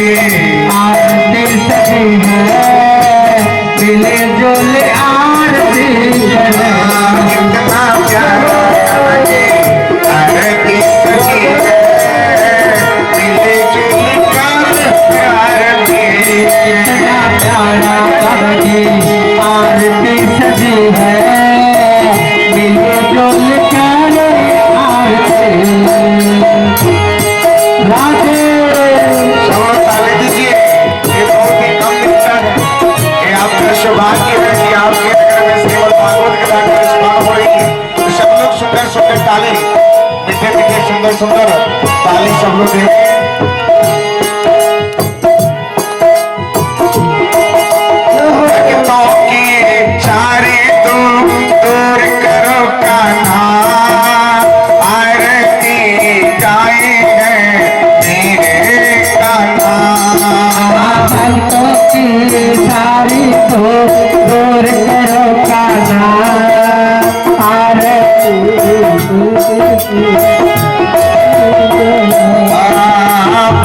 आरती सजी है मिले जुले आरती कितना प्यारा लगे आरती सजी है मिले जुले आरती कितना प्यारा लगे आरती सजी है मिले जुले आरती राधे सौभाग्य है कि आपके नगर में श्रीमद् भागवत कथा की रचना हो रही है। तो सब लोग सुंदर सुंदर ताली, मीठे मीठे सुंदर सुंदर ताली सब लोग देंगे। भक्तों की सारी तुम दूर करो कान्हा, आरती गाएंगे मेरे कान्हा। भक्तों की सारी तो दूर करो कान्हा, आरती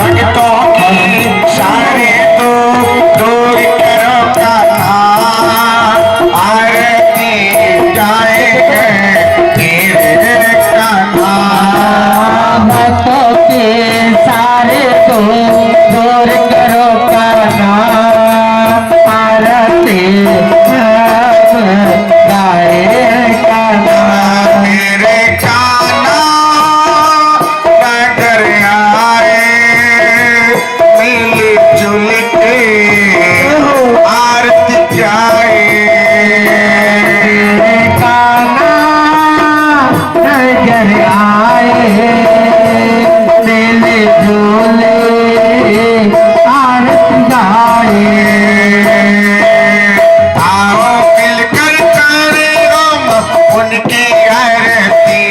भक्तों की सारी तो दूर करो कान्हा, आरती गाएंगे तेरे कान्हा। भक्तों के सारे तो दूर करो कान्हा, आरती गाए कान्हा। मेरे कान्हा नगर आए मिल जुल के आरती गाए। मेरे कान्हा नजर आए मिले जुले आरती गाए। आओ मिलकर करें हम उनकी आरती,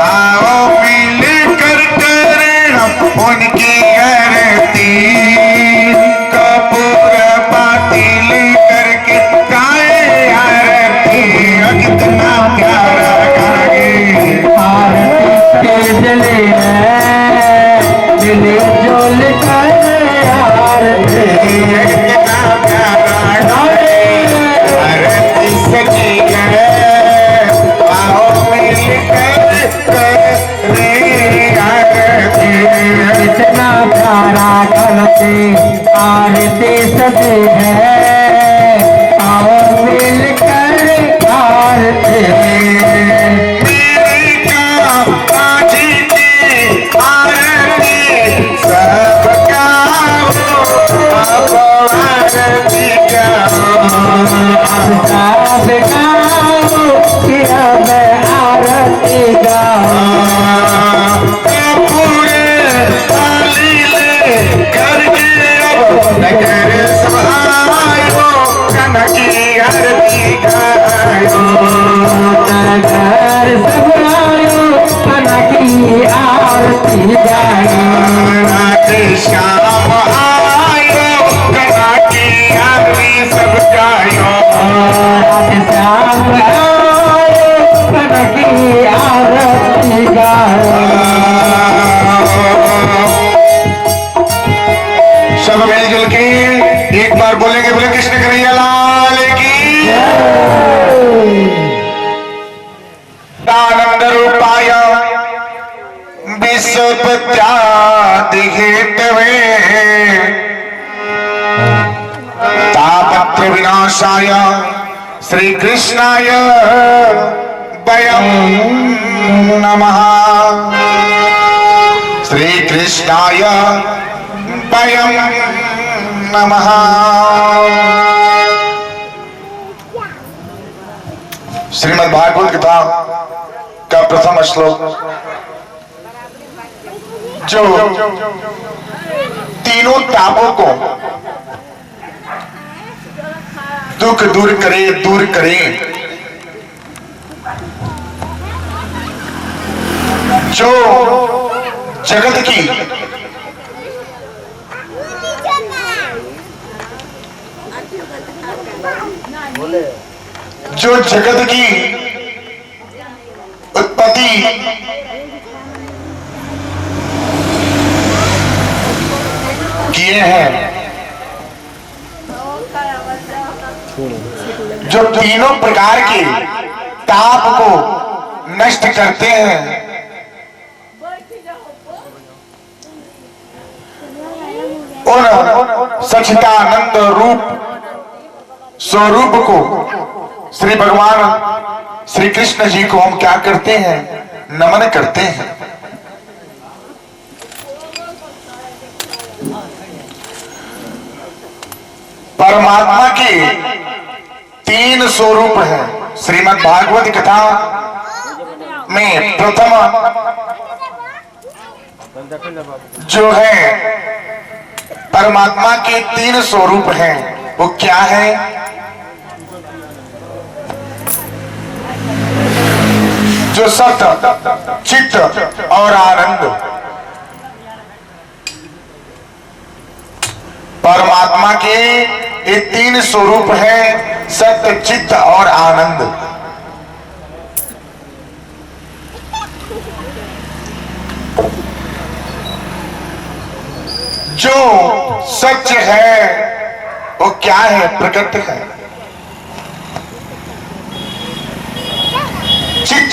आओ मिलकर करें हम उनकी आरती। कपूर बाती लेकर के गाए आरती, कितना प्यारा गाए। आरती के जले मिले जुल कर आरती कितना प्यारा गाए। आरती सजी है आओ मिलकर करें आरती। कितना प्यारा करते आरती सजे है आओ मिलकर आरती। मेरी कान्हा जी की आरती सब गाओ, अब आरती गाओ। सब गाओ कि अब आरती गाओ। कपूर ताली ले करके नगर समायो, कान्हा की आरती गायो। नगर सब आयो कान्हा की आरती गायो। राधे श्याम आयो कान्हा की आरती सब गायो। राधे श्याम आयो कान्हा की आरती गायो। सब मिलजुल के एक बार बोलेंगे, बोले कृष्ण कन्हैया लाल की। दानंद रूपाय विश्वपत्यादि हेतवे, तापत्र विनाशाय श्री कृष्णाय वयं नमः। श्री कृष्णाय वयं नमः। श्रीमद् भागवत गीता का प्रथम श्लोक जो तीनों तापों को दुख दूर करे जो जगत की जो जगत की उत्पत्ति ये हैं जो तीनों प्रकार के ताप को नष्ट करते हैं। उन सच्चिदानंद रूप स्वरूप को श्री भगवान श्री कृष्ण जी को हम क्या करते हैं? नमन करते हैं। परमात्मा के 3 स्वरूप हैं। श्रीमद् भागवत कथा में प्रथम जो है परमात्मा के 3 स्वरूप हैं, वो क्या है? जो सत, चित्त और आनंद। परमात्मा के ये 3 स्वरूप हैं, सत्य, चित्त और आनंद। जो सत्य है वो क्या है? प्रकट है। चित्त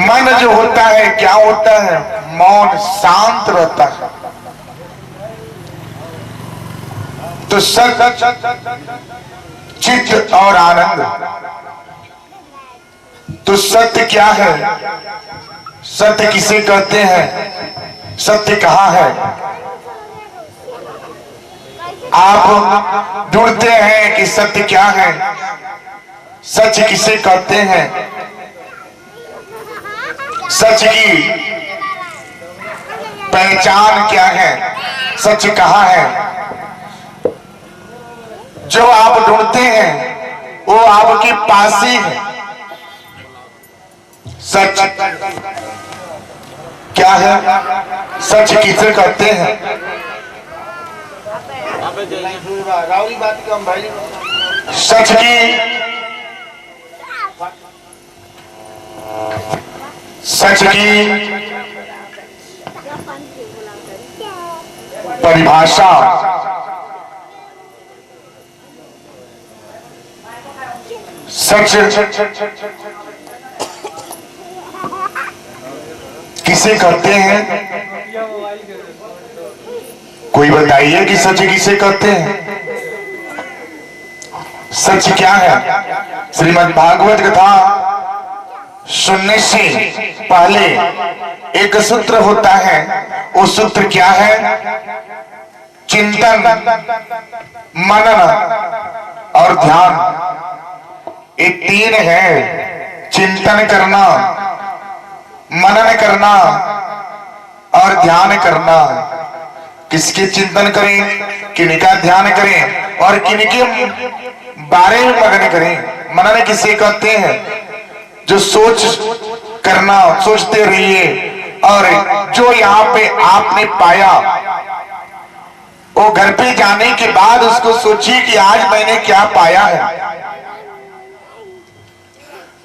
मन जो होता है क्या होता है? मौन, शांत रहता है। तो सत्य, चित्त और आनंद। तो सत्य क्या है? सत्य किसे कहते हैं? सत्य कहाँ है? आप ढूंढते हैं कि सत्य क्या है, सच किसे कहते हैं, सच की पहचान क्या है, सच कहाँ है? जो आप ढूंढते हैं वो आपके पास ही है। सच क्या है? सच किसे कहते हैं? सच की परिभाषा सच किसे कहते हैं? कोई बताइए कि सच किसे कहते हैं? सच क्या है? श्रीमद् भागवत कथा सुनने से पहले एक सूत्र होता है। वो सूत्र क्या है? चिंतन, मनन और ध्यान। ये 3 है। चिंतन करना, मनन करना और ध्यान करना। किसके चिंतन करें, किनका ध्यान करें और किनके बारे में मनन करें? मनन किसे कहते हैं? जो सोच करना, सोचते रहिए। और जो यहाँ पे आपने पाया वो घर पे जाने के बाद उसको सोचिए कि आज मैंने क्या पाया है।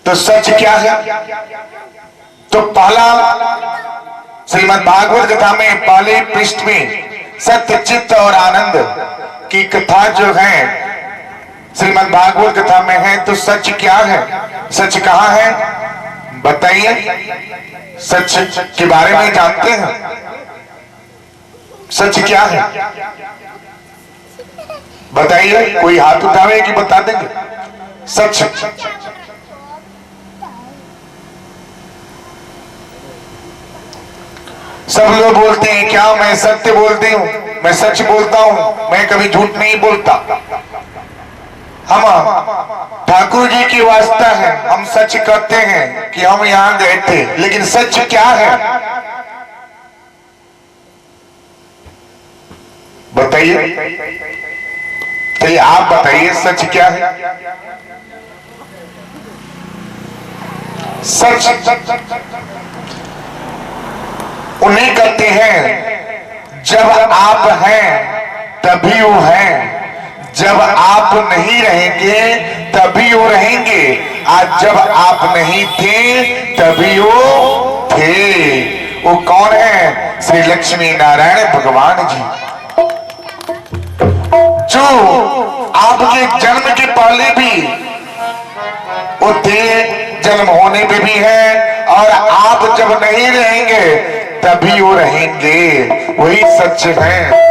तो सच क्या है? तो पहला श्रीमद् भागवत कथा में पहले पृष्ठ में सत्य, चित्त और आनंद की कथा जो है श्रीमद् भागवत कथा में है। तो सच क्या है? सच कहाँ है? बताइए। सच के बारे में जानते हैं? सच क्या है? बताइए। कोई हाथ उठावे कि बता देंगे? सच सब लोग बोलते हैं क्या मैं सत्य बोलती हूँ, मैं सच बोलता हूँ, मैं कभी झूठ नहीं बोलता। हम ठाकुर जी की वास्ता है, हम सच कहते हैं कि हम यहाँ गए थे। लेकिन सच क्या है? बताइए। चलिए आप बताइए सच क्या है? सच उन्हें कहते हैं जब आप हैं तभी वो हैं, जब आप नहीं रहेंगे तभी वो रहेंगे, आज जब आप नहीं थे तभी वो थे। वो कौन है? श्री लक्ष्मी नारायण भगवान जी। जो आपके जन्म के पहले भी वो थे, जन्म होने पे भी है, और आप जब नहीं रहेंगे तभी वो रहेंगे। वही सच है।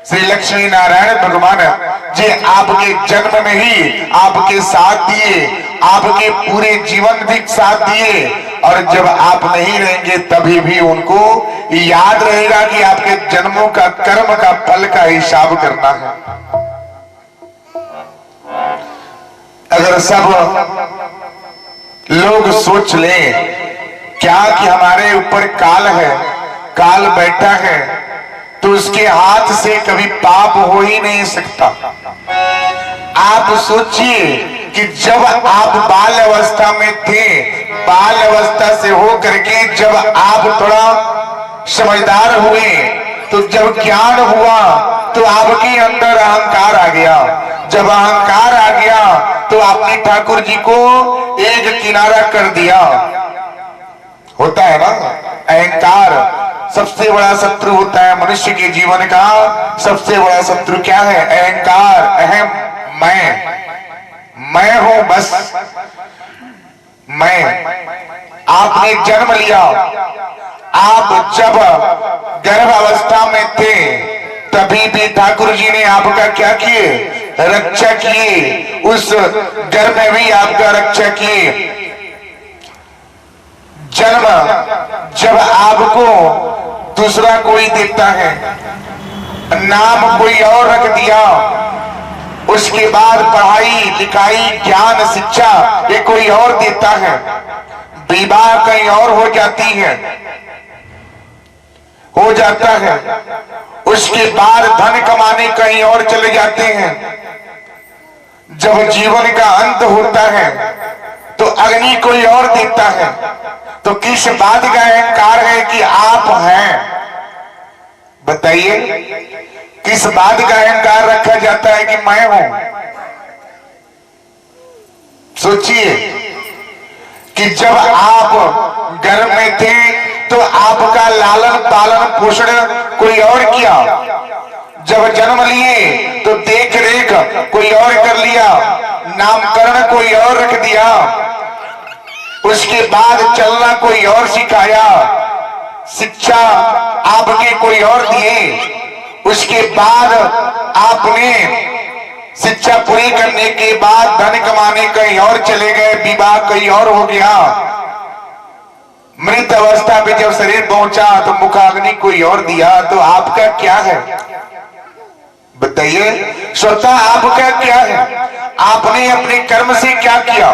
श्री लक्ष्मी नारायण भगवान जी आपके जन्म में ही आपके साथ दिए, आपके पूरे जीवन भी साथ दिए, और जब आप नहीं रहेंगे तभी भी उनको याद रहेगा कि आपके जन्मों का कर्म का फल का हिसाब करना है। अगर सब लोग सोच लें क्या कि हमारे ऊपर काल है, काल बैठा है, तो उसके हाथ से कभी पाप हो ही नहीं सकता। आप सोचिए कि जब आप बाल अवस्था में थे, बाल अवस्था से हो करके जब आप थोड़ा समझदार हुए, तो जब ज्ञान हुआ तो आपके अंदर अहंकार आ गया। जब अहंकार आ गया तो आपने ठाकुर जी को एक किनारा कर दिया। होता है ना, अहंकार सबसे बड़ा शत्रु होता है मनुष्य के जीवन का। सबसे बड़ा शत्रु क्या है? अहंकार, अहम, मैं हूं, बस मैं। आपने जन्म लिया, आप जब गर्भ अवस्था में थे तभी भी ठाकुर जी ने आपका क्या किए? रक्षा किए। उस गर्भ में भी आपका रक्षा किए। जन्म जब आपको दूसरा कोई देता है, नाम कोई और रख दिया, उसके बाद पढ़ाई लिखाई ज्ञान शिक्षा ये कोई और देता है, विवाह कहीं और हो जाती है, हो जाता है, उसके बाद धन कमाने कहीं और चले जाते हैं। जब जीवन का अंत होता है तो अग्नि कोई और देता है। तो किस बात का अहंकार है कि आप हैं? बताइए, किस बात का अहंकार रखा जाता है कि मैं हूं? सोचिए कि जब आप घर में थे तो आपका लालन पालन पोषण कोई और किया, जब जन्म लिए तो देख रेख कोई और कर लिया, नामकरण कोई और रख दिया, उसके बाद चलना कोई और सिखाया, शिक्षा आपके कोई और दिए, उसके बाद आपने शिक्षा पूरी करने के बाद धन कमाने कहीं और चले गए, विवाह कहीं और हो गया, मृत अवस्था पे जब शरीर पहुंचा तो मुखाग्नि कोई और दिया, तो आपका क्या है? बताइए, स्वतः आपका क्या है? आपने अपने कर्म से क्या किया?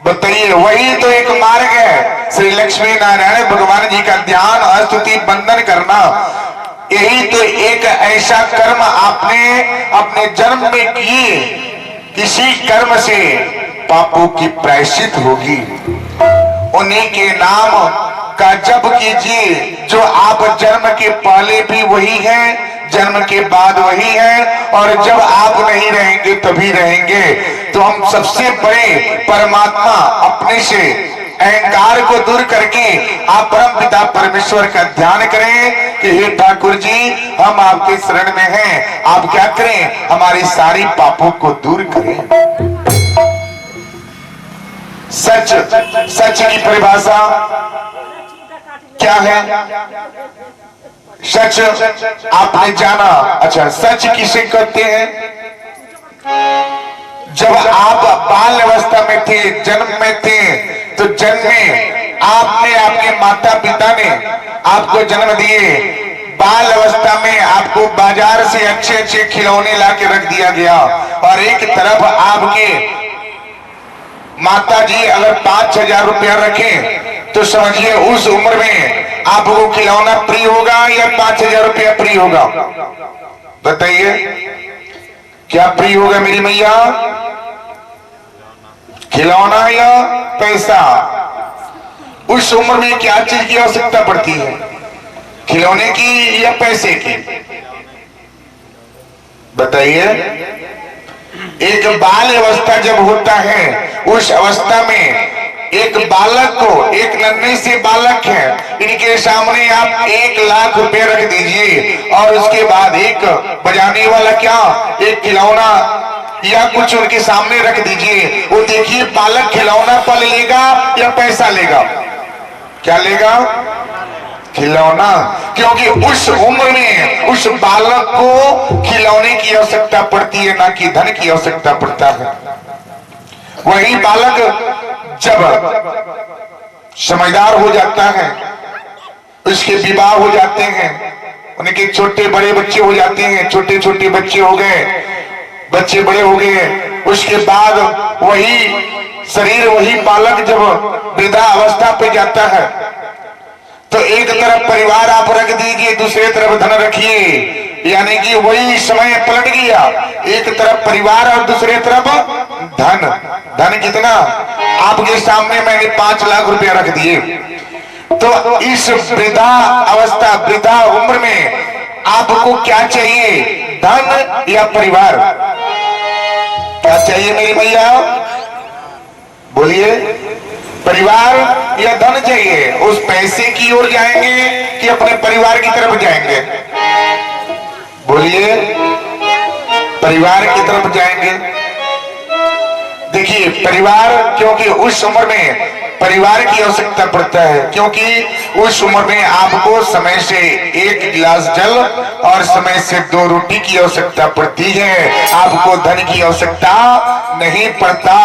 बताइए, वही तो एक मार्ग है। श्री लक्ष्मी नारायण भगवान जी का ध्यान स्तुति बंदन करना, यही तो एक ऐसा कर्म आपने अपने जन्म में किए, किसी कर्म से पापों की प्रायश्चित होगी। उन्हीं के नाम का जप कीजिए, जो आप जन्म के पहले भी वही है, जन्म के बाद वही है, और जब आप नहीं रहेंगे तभी रहेंगे। तो हम सबसे बड़े परमात्मा अपने से अहंकार को दूर करके आप परम पिता परमेश्वर का ध्यान करें कि हे ठाकुर जी, हम आपके शरण में हैं, आप क्या करें? हमारी सारी पापों को दूर करें। सच, सच की परिभाषा क्या है? सच आपने जाना। अच्छा, सच किसे कहते हैं? जब आप बाल अवस्था में थे, जन्म में थे, तो जन्म में आपने, आपके माता पिता ने आपको जन्म दिए, बाल अवस्था में आपको बाजार से अच्छे अच्छे खिलौने ला के रख दिया गया, और एक तरफ आपके माता जी अगर 5,000 रुपया रखें तो समझिए उस उम्र में आपको खिलौना फ्री होगा या 5,000 रुपया फ्री होगा? बताइए, क्या फ्री होगा मेरी मैया? खिलौना या पैसा? उस उम्र में क्या चीज की आवश्यकता पड़ती है? खिलौने की या पैसे की? बताइए। एक बाल अवस्था जब होता है, उस अवस्था में एक बालक को, एक नन्हे से बालक है, इनके सामने आप 1 लाख रुपए रख दीजिए और उसके बाद एक बजाने वाला क्या, एक खिलौना या कुछ उनके सामने रख दीजिए। वो देखिए बालक खिलौना पल लेगा या पैसा लेगा? क्या लेगा? खिलौना। क्योंकि उस उम्र में उस बालक को खिलौने की आवश्यकता पड़ती है, ना कि धन की आवश्यकता पड़ता है। वही बालक जब समझदार हो जाता है, उसके विवाह हो जाते हैं, उनके छोटे बड़े बच्चे हो जाते हैं, छोटे छोटे बच्चे हो गए, बच्चे बड़े हो गए, उसके बाद वही शरीर, वही बालक जब वृद्धा अवस्था पे जाता है तो एक तरफ परिवार आप रख दीजिए, दूसरे तरफ धन रखिए, यानी कि वही समय पलट गया। एक तरफ परिवार और दूसरे तरफ धन। धन कितना? आपके सामने मैंने 5 लाख रुपया रख दिए, तो इस वृद्धा अवस्था, वृद्धा उम्र में आपको क्या चाहिए, धन या परिवार? क्या चाहिए मेरी भैया? बोलिए, परिवार या धन चाहिए? उस पैसे की ओर जाएंगे कि अपने परिवार की तरफ जाएंगे? बोलिए, परिवार की तरफ जाएंगे। देखिए परिवार, क्योंकि उस उम्र में परिवार की आवश्यकता पड़ता है, क्योंकि उस उम्र में आपको समय से 1 गिलास जल और समय से 2 रोटी की आवश्यकता पड़ती है, आपको धन की आवश्यकता नहीं पड़ता।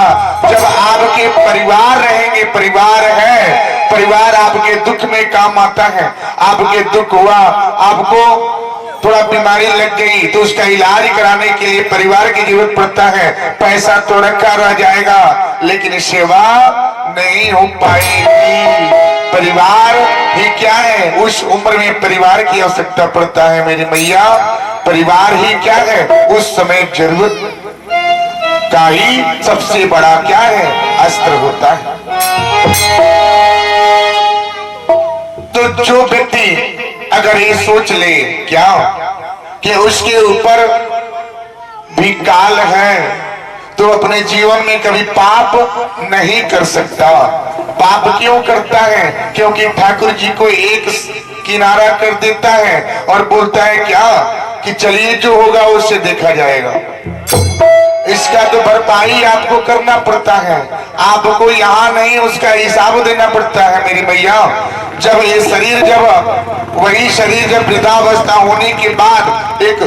जब आपके परिवार रहेंगे, परिवार है, परिवार आपके दुख में काम आता है। आपके दुख हुआ, आपको थोड़ा बीमारी लग गई तो उसका इलाज कराने के लिए परिवार की जरूरत पड़ता है। पैसा तो रखा रह जाएगा लेकिन सेवा नहीं हो पाएगी। परिवार ही क्या है, उस उम्र में परिवार की आवश्यकता पड़ता है मेरी मैया। परिवार ही क्या है, उस समय जरूरत का ही सबसे बड़ा क्या है, अस्त्र होता है। तो जो व्यक्ति अगर ये सोच ले क्या कि उसके ऊपर भी काल है, तो अपने जीवन में कभी पाप नहीं कर सकता। पाप क्यों करता है? क्योंकि ठाकुर जी को एक किनारा कर देता है और बोलता है क्या कि चलिए जो होगा उससे देखा जाएगा। इसका तो भरपाई आपको करना पड़ता है, आपको यहाँ नहीं उसका हिसाब देना पड़ता है मेरी भैया। जब ये शरीर, जब वही शरीर जब वृद्धावस्था होने के बाद एक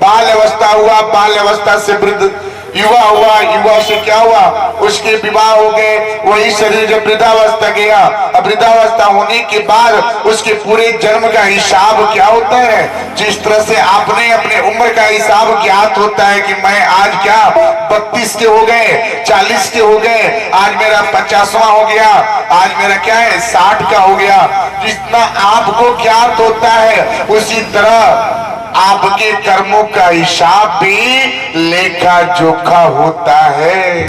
बाल अवस्था हुआ, बाल अवस्था से वृद्ध युवा हुआ, युवा से क्या हुआ, उसके विवाह हो गए, वही शरीर जब वृद्धावस्था गया, अब वृद्धावस्था होने के बाद उसके पूरे जन्म का हिसाब क्या होता है। जिस तरह से आपने अपने उम्र का हिसाब ज्ञात होता है कि मैं आज क्या 32 के हो गए, 40 के हो गए, आज मेरा 50वां हो गया, आज मेरा क्या है 60 का हो गया, जितना आपको ज्ञात होता है उसी तरह आपके कर्मों का हिसाब भी लेखा जोखा होता है।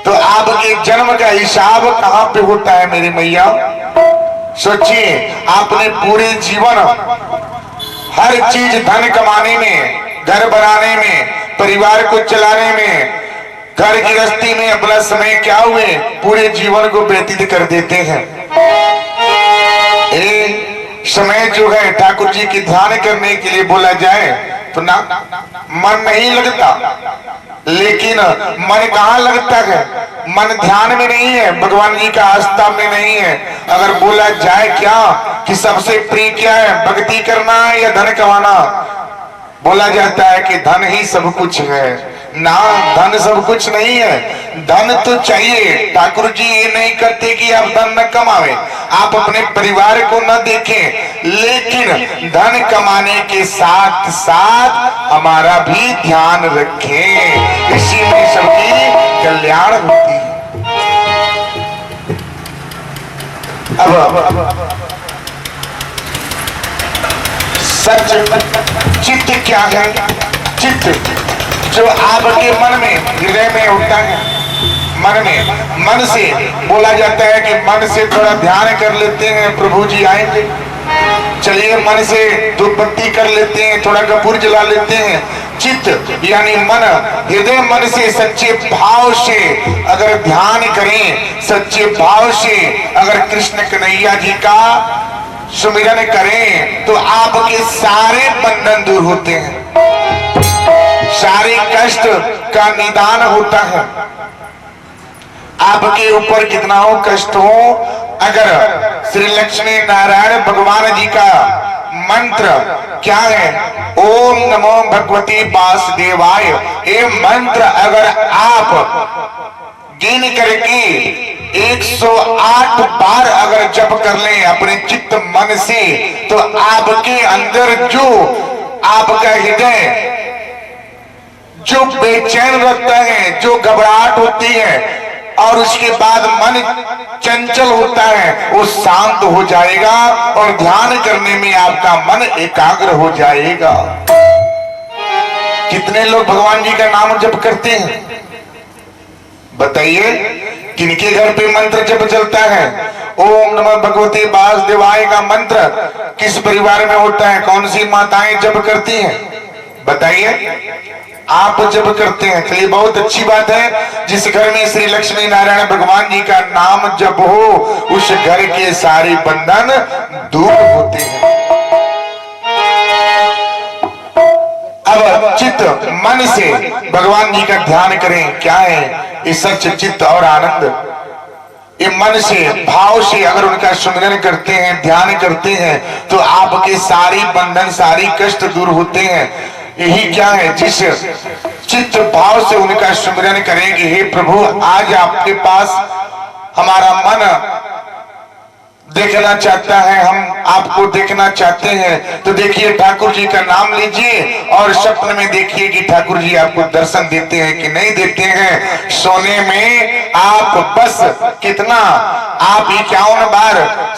तो आपके जन्म का हिसाब कहां पे होता है मेरी मैया? सोचिए, आपने पूरे जीवन हर चीज, धन कमाने में, घर बनाने में, परिवार को चलाने में, घर गृहस्थी में अपना समय क्या हुए, पूरे जीवन को व्यतीत कर देते हैं। समय जो है ठाकुर जी की ध्यान करने के लिए बोला जाए तो ना मन नहीं लगता। लेकिन मन कहाँ लगता है? मन ध्यान में नहीं है, भगवान जी का आस्था में नहीं है। अगर बोला जाए क्या कि सबसे प्रिय क्या है, भक्ति करना या धन कमाना, बोला जाता है कि धन ही सब कुछ है। ना, धन सब कुछ नहीं है, धन तो चाहिए। ठाकुर जी ये नहीं करते कि आप धन न कमावे, आप अपने परिवार को न देखें, लेकिन धन कमाने के साथ साथ हमारा भी ध्यान रखें, इसी में सबकी कल्याण होती है। अब सच चित्त क्या है? चित्त जो आपके मन में, हृदय में होता है, मन में, मन से बोला जाता है कि मन से थोड़ा ध्यान कर लेते हैं, प्रभु जी आएंगे। चलिए मन से धूप बत्ती कर लेते हैं, थोड़ा कपूर जला लेते हैं, चित्त यानी मन, हृदय मन से सच्चे भाव से अगर ध्यान करें, सच्चे भाव से अगर कृष्ण कन्हैया जी का सुमिरन करें तो आपके सारे बंधन दूर होते हैं, सारे कष्ट का निदान होता है। आपके ऊपर कितना हो कष्ट हो, अगर श्री लक्ष्मी नारायण भगवान जी का मंत्र क्या है, ओम नमो भगवती वासुदेवाय, ये मंत्र अगर आप गिन करके 108 बार अगर जप कर लें अपने चित्त मन से, तो आपके अंदर जो आपका हृदय जो बेचैन रहता है, जो घबराहट होती है और उसके बाद मन चंचल होता है, वो शांत हो जाएगा और ध्यान करने में आपका मन एकाग्र हो जाएगा। कितने लोग भगवान जी का नाम जप करते हैं बताइए? किनके घर पे मंत्र जप चलता है? ओम नमः भगवते वासुदेवाय का मंत्र किस परिवार में होता है? कौन सी माताएं जप करती हैं बताइए? आप जप करते हैं, चलिए बहुत अच्छी बात है। जिस घर में श्री लक्ष्मी नारायण भगवान जी का नाम जप हो, उस घर के सारे बंधन दूर होते हैं। अब चित्त मन से भगवान जी का ध्यान करें, क्या है ये सच चित्त और आनंद। ये मन से भाव से अगर उनका सुमिरन करते हैं, ध्यान करते हैं, तो आपके सारी बंधन सारी कष्ट दूर होते हैं। यही क्या है, जिस चित्त भाव से उनका सुमिरन करेंगे, हे प्रभु आज आपके पास हमारा मन देखना चाहता है, हम आपको देखना चाहते हैं, तो देखिए ठाकुर जी का नाम लीजिए और स्वप्न में देखिए कि ठाकुर जी आपको दर्शन देते हैं कि नहीं देते हैं। सोने में आप बस कितना आप 51 बार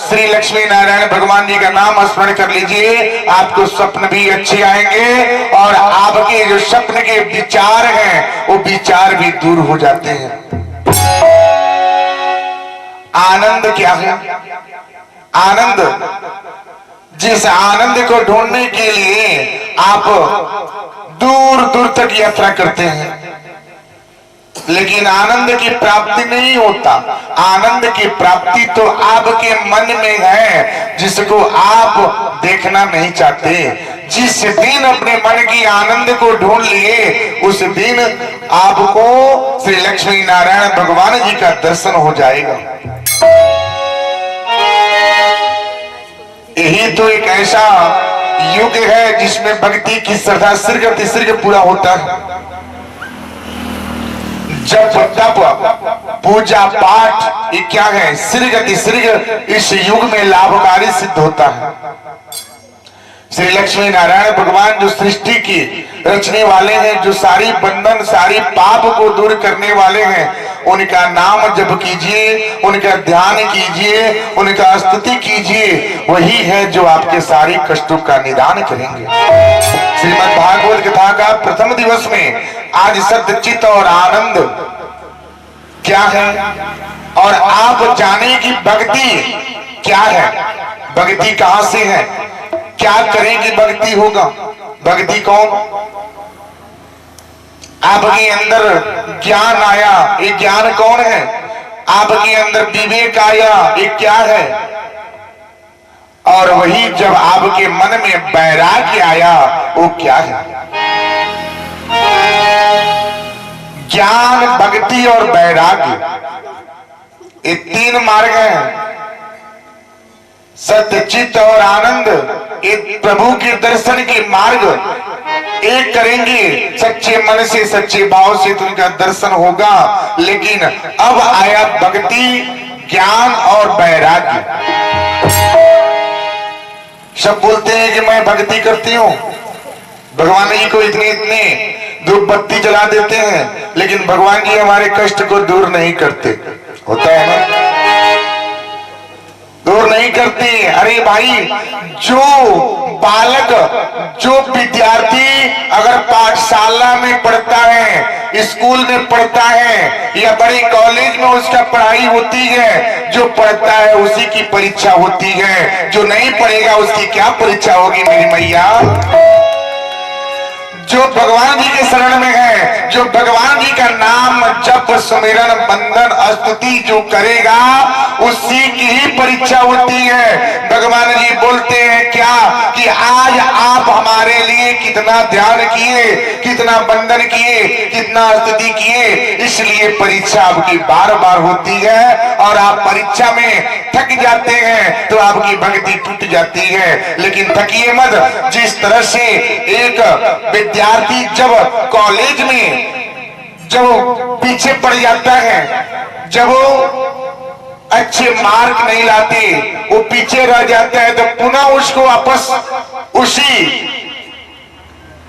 श्री लक्ष्मी नारायण भगवान जी का नाम स्मरण कर लीजिए, आपको स्वप्न भी अच्छे आएंगे और आपके जो स्वप्न के विचार हैं वो विचार भी दूर हो जाते हैं। आनंद क्या है? आनंद, जिस आनंद को ढूंढने के लिए आप दूर दूर तक यात्रा करते हैं, लेकिन आनंद की प्राप्ति नहीं होता। आनंद की प्राप्ति तो आपके मन में है, जिसको आप देखना नहीं चाहते। जिस दिन अपने मन की आनंद को ढूंढ लिए, उस दिन आपको श्री लक्ष्मी नारायण भगवान जी का दर्शन हो जाएगा। यही तो एक ऐसा युग है जिसमें भक्ति की श्रद्धा सिर्ग पूरा होता है। जप तप पूजा पाठ ये क्या है, सिर्ग इस युग में लाभकारी सिद्ध होता है। श्री लक्ष्मी नारायण भगवान जो सृष्टि की रचने वाले हैं, जो सारी बंधन सारी पाप को दूर करने वाले हैं, उनका नाम जप कीजिए, उनका ध्यान कीजिए, उनका स्तुति कीजिए, वही है जो आपके सारे कष्टों का निदान करेंगे। श्रीमद् भागवत कथा का प्रथम दिवस में आज सत्य चित्त और आनंद क्या है, और आप जाने की भक्ति क्या है, भक्ति कहां से है, क्या करें कि भक्ति होगा। भक्ति कौन? आपके अंदर ज्ञान आया, ये ज्ञान कौन है? आपके अंदर विवेक आया, ये क्या है? और वही जब आपके मन में वैराग्य आया, वो क्या है? ज्ञान, भक्ति और वैराग्य, ये तीन मार्ग हैं। सत्य चित्त और आनंद, एक प्रभु के दर्शन के मार्ग एक करेंगे सच्चे मन से सच्चे भाव से, तो उनका दर्शन होगा। लेकिन अब आया भक्ति, ज्ञान और वैराग्य। सब बोलते हैं कि मैं भक्ति करती हूँ, भगवान जी को इतने इतने धूप बत्ती जला देते हैं, लेकिन भगवान जी हमारे कष्ट को दूर नहीं करते। होता है ना, दूर नहीं करते। अरे भाई, जो बालक जो विद्यार्थी अगर पाठशाला में पढ़ता है, स्कूल में पढ़ता है या बड़े कॉलेज में उसका पढ़ाई होती है, जो पढ़ता है उसी की परीक्षा होती है, जो नहीं पढ़ेगा उसकी क्या परीक्षा होगी मेरी मैया। जो भगवान जी के शरण में है, जो भगवान जी का नाम जप सुमिरन बंदन स्तुति जो करेगा उसी की ही परीक्षा होती है। भगवान जी बोलते हैं क्या कि आज आप हमारे लिए कितना ध्यान किए, कितना बंदन किए, कितना स्तुति किए, इसलिए परीक्षा आपकी बार बार होती है और आप परीक्षा में थक जाते हैं तो आपकी भक्ति टूट जाती है। लेकिन थकिए मत। जिस तरह से एक विद्यार्थी जब कॉलेज में जब पीछे पड़ जाता है, जब वो अच्छे मार्क नहीं लाते, वो पीछे रह जाता है, तो पुनः उसको वापस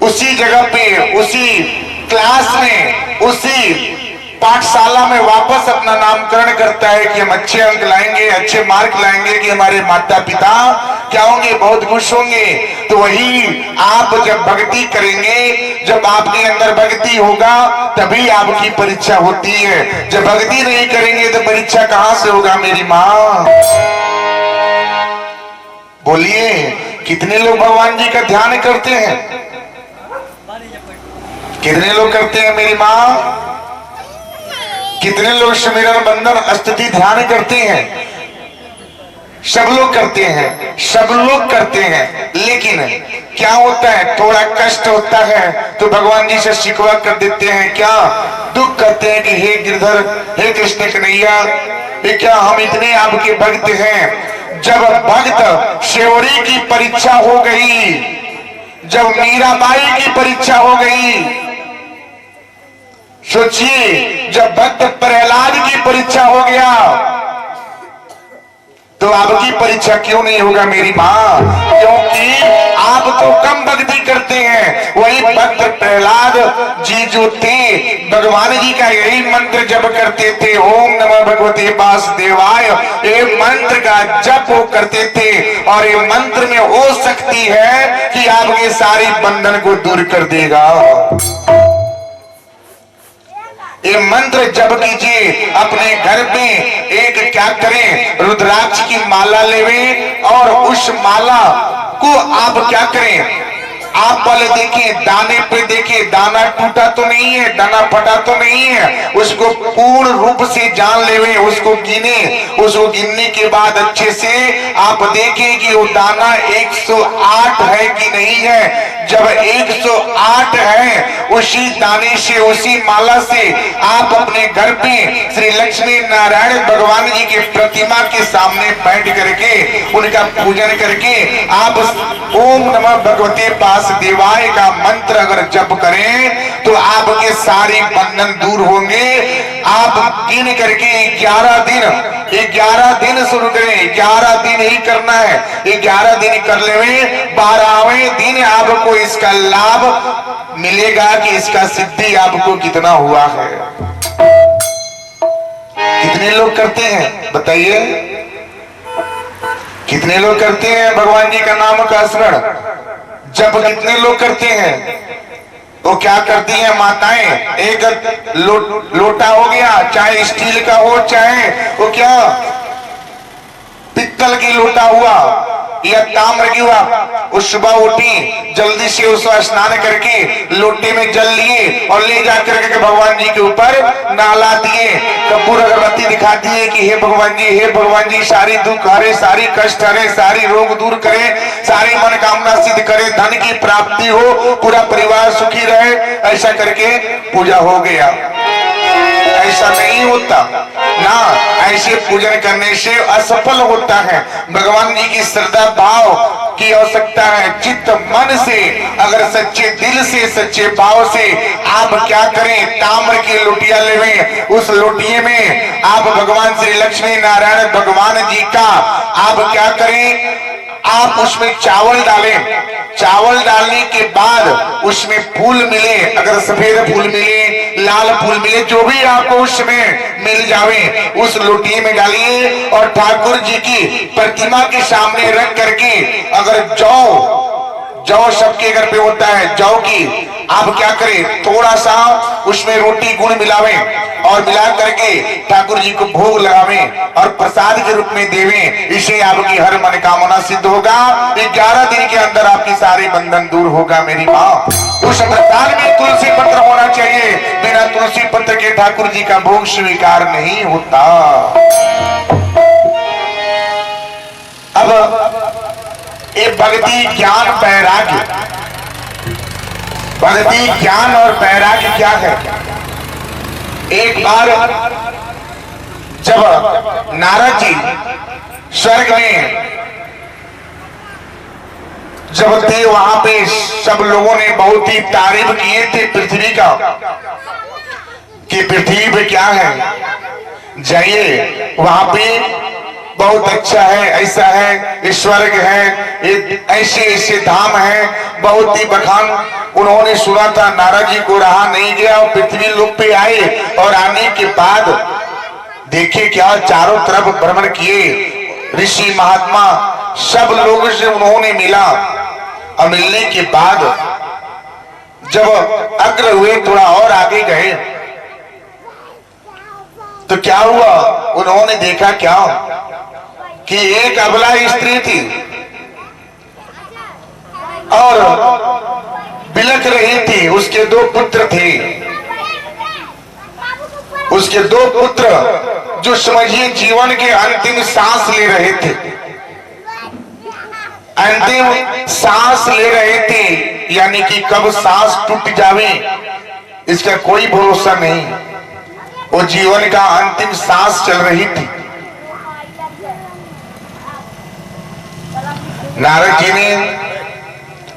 उसी जगह पे, उसी क्लास में, उसी पाठशाला में वापस अपना नामकरण करता है कि हम अच्छे अंक लाएंगे, अच्छे मार्क लाएंगे, कि हमारे माता पिता क्या होंगे, बहुत खुश होंगे। तो वही आप जब भक्ति करेंगे, जब आपके अंदर भक्ति होगा तभी आपकी परीक्षा होती है। जब भक्ति नहीं करेंगे तो परीक्षा कहां से होगा मेरी माँ? बोलिए, कितने लोग भगवान जी का ध्यान करते हैं? कितने लोग करते हैं मेरी माँ? कितने लोग सुमिरन बंदन स्तुति ध्यान करते हैं? सब लोग करते हैं, सब लोग करते हैं। लेकिन क्या होता है, थोड़ा कष्ट होता है तो भगवान जी से शिकवा कर देते हैं, क्या दुख करते हैं कि हे गिरधर, हे कृष्ण कन्हैया, ये क्या हम इतने आपके भक्त हैं। जब भक्त शेवरी की परीक्षा हो गई, जब मीराबाई की परीक्षा हो गई, सोचिए जब भक्त प्रहलाद की परीक्षा हो गया तो आपकी परीक्षा क्यों नहीं होगा मेरी माँ? क्योंकि आप तो कम भक्ति करते हैं। वही भक्त प्रहलाद जी जो थे, भगवान जी का यही मंत्र जप करते थे, ओम नमः भगवते वासुदेवाय। ये मंत्र का जप वो करते थे और ये मंत्र में वो शक्ति है कि आपके सारी बंधन को दूर कर देगा। ये मंत्र जप कीजिए। अपने घर में एक क्या करें, रुद्राक्ष की माला लेवें और उस माला को आप क्या करें, आप पहले देखिए, दाने पे देखिए, दाना टूटा तो नहीं है, दाना फटा तो नहीं है, उसको पूर्ण रूप से जान लेवे, उसको गिने। उसको गिनने के बाद अच्छे से आप देखें कि वो दाना 108 है कि नहीं है। जब 108 है, उसी दाने से, उसी माला से आप अपने घर पे श्री लक्ष्मी नारायण भगवान जी के प्रतिमा के सामने बैठ करके उनका पूजन करके आप ओम नमः भगवते वासुदेवाय का मंत्र अगर जप करें तो आपके सारे बंधन दूर होंगे। आप गिन करके 11 दिन शुरू करें, 11 दिन ही करना है, 11 दिन कर लेवे, 12वें दिन आपको इसका लाभ मिलेगा कि इसका सिद्धि आपको कितना हुआ है। कितने लोग करते हैं बताइए? कितने लोग करते हैं भगवान जी का नाम का स्मरण जब? कितने लोग करते हैं? वो क्या करती हैं माताएं, एक लोटा हो गया, चाहे स्टील का हो चाहे वो क्या पित्तल की लोटा हुआ या ताम्र की हुआ, उस सुबह उठी जल्दी से उसका स्नान करके लोटे में जल लिए और ले जाकर के भगवान जी के ऊपर नहला दिए, कपूर अगरबत्ती दिखा दिए कि हे भगवान जी सारी दुख हरे, सारी कष्ट हरे, सारी रोग दूर करे, सारी मनोकामना सिद्ध करे, धन की प्राप्ति हो, पूरा परिवार सुखी रहे। ऐसा करके पूजा हो गया। ऐसा नहीं होता ना, ऐसे पूजन करने से असफल होता है। भगवान जी की श्रद्धा भाव की आवश्यकता है। चित्त मन से, अगर सच्चे दिल से, सच्चे भाव से आप क्या करें, ताम्र की लोटिया लेवें, उस लोटिये में आप भगवान श्री लक्ष्मी नारायण भगवान जी का आप क्या करें, आप उसमें चावल डालें। चावल डालने के बाद उसमें फूल मिले, अगर सफेद फूल मिले, लाल फूल मिले, जो भी आपको उसमें मिल जावे, उस लोटिये में डालिए और ठाकुर जी की प्रतिमा के सामने रख करके, अगर जौ सबके घर पे होता है, जौ की आप क्या करें, थोड़ा सा उसमें रोटी गुड़ मिलावें और मिला करके ठाकुर जी को भोग लगावें और प्रसाद के रूप में देवें। इससे आपकी हर मनोकामना सिद्ध होगा। 11 दिन के अंदर आपकी सारे बंधन दूर होगा मेरी माँ। उस व्रतान में तुलसी पत्र होना चाहिए, बिना तुलसी पत्र के ठाकुर जी का भोग स्वीकार नहीं होता। अब ये भक्ति ज्ञान वैराग्य, भक्ति ज्ञान और वैराग्य क्या है? एक बार जब नारद जी स्वर्ग में जब थे, वहां पे सब लोगों ने बहुत ही तारीफ किए थे पृथ्वी का, कि पृथ्वी पे क्या है, जाइए वहां पे बहुत अच्छा है, ऐसा है, ये स्वर्ग है, ऐसे ऐसे धाम है, बहुत ही बखान उन्होंने सुना था। नारद जी को रहा नहीं गया और पृथ्वी लोक पे आए, और आने के बाद देखिए क्या चारों तरफ भ्रमण किए, ऋषि महात्मा सब लोगों से उन्होंने मिला, और मिलने के बाद जब अग्र हुए, थोड़ा और आगे गए, तो क्या हुआ, उन्होंने देखा क्या कि एक अबला स्त्री थी और बिलख रही थी। उसके दो पुत्र थे, उसके दो पुत्र जो समझिए जीवन के अंतिम सांस ले रहे थे, अंतिम सांस ले रहे थे, यानी कि कब सांस टूट जावे इसका कोई भरोसा नहीं। वो जीवन का अंतिम सांस चल रही थी। नारद जी ने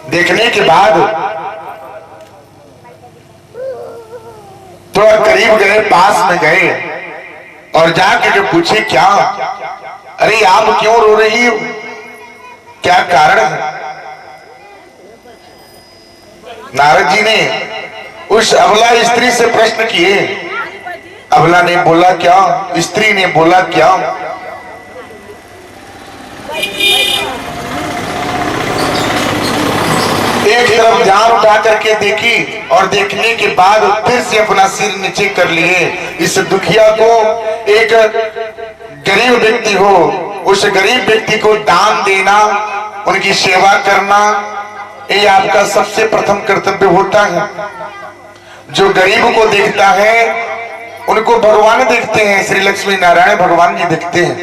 देखने के बाद थोड़ा करीब गए, पास में गए और जाके जो पूछे क्या, अरे आप क्यों रो रही हो, क्या कारण है? नारद जी ने उस अबला स्त्री से प्रश्न किए। अबला ने बोला क्या, स्त्री ने बोला क्या, एक तरफ ध्यान उठा करके देखी और देखने के बाद फिर से अपना सिर नीचे कर लिए। इस दुखिया को, एक गरीब व्यक्ति हो, उस गरीब व्यक्ति को दान देना, उनकी सेवा करना, ये आपका सबसे प्रथम कर्तव्य होता है। जो गरीब को देखता है उनको भगवान देखते हैं, श्री लक्ष्मी नारायण भगवान जी देखते हैं।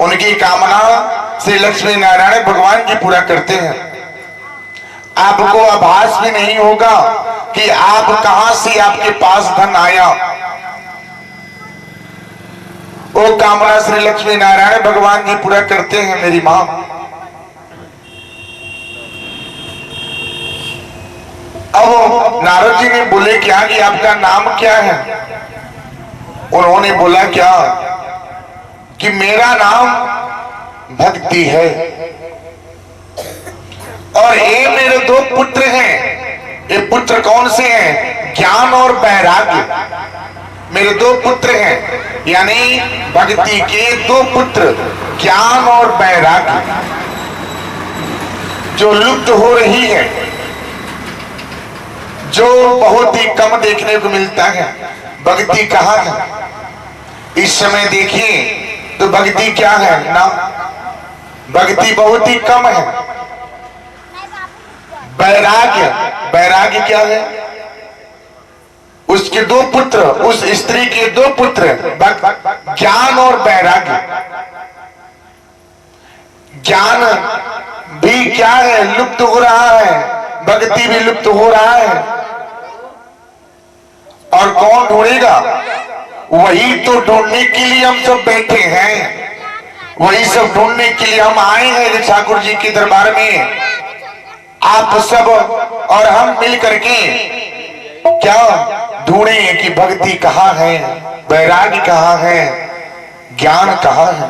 उनकी कामना श्री लक्ष्मी नारायण भगवान जी पूरा करते हैं। आपको आभास भी नहीं होगा कि आप कहां से आपके पास धन आया, वो कामना श्री लक्ष्मी नारायण भगवान जी पूरा करते हैं। मेरी मां, अब नारद जी ने बोले क्या कि आपका नाम क्या है? उन्होंने बोला क्या कि मेरा नाम भक्ति है और ये मेरे दो पुत्र हैं। ये पुत्र कौन से हैं? ज्ञान और वैराग्य। मेरे दो पुत्र हैं, यानी भक्ति के दो पुत्र, ज्ञान और वैराग्य, जो लुप्त हो रही है, जो बहुत ही कम देखने को मिलता है। भक्ति कहाँ है इस समय? देखिए तो भक्ति क्या है ना, भक्ति बहुत ही कम है। वैराग्य, वैराग्य क्या है? उसके दो पुत्र, उस स्त्री के दो पुत्र, ज्ञान और वैराग्य। ज्ञान भी क्या है? लुप्त हो रहा है, भक्ति भी लुप्त हो रहा है। और कौन ढूंढेगा? वही तो ढूंढने के लिए हम सब बैठे हैं, वही सब ढूंढने के लिए हम आए हैं ठाकुर जी के दरबार में। आप सब और हम मिल करके क्या ढूंढे कि भक्ति कहाँ है, वैराग्य कहाँ है, ज्ञान कहाँ है।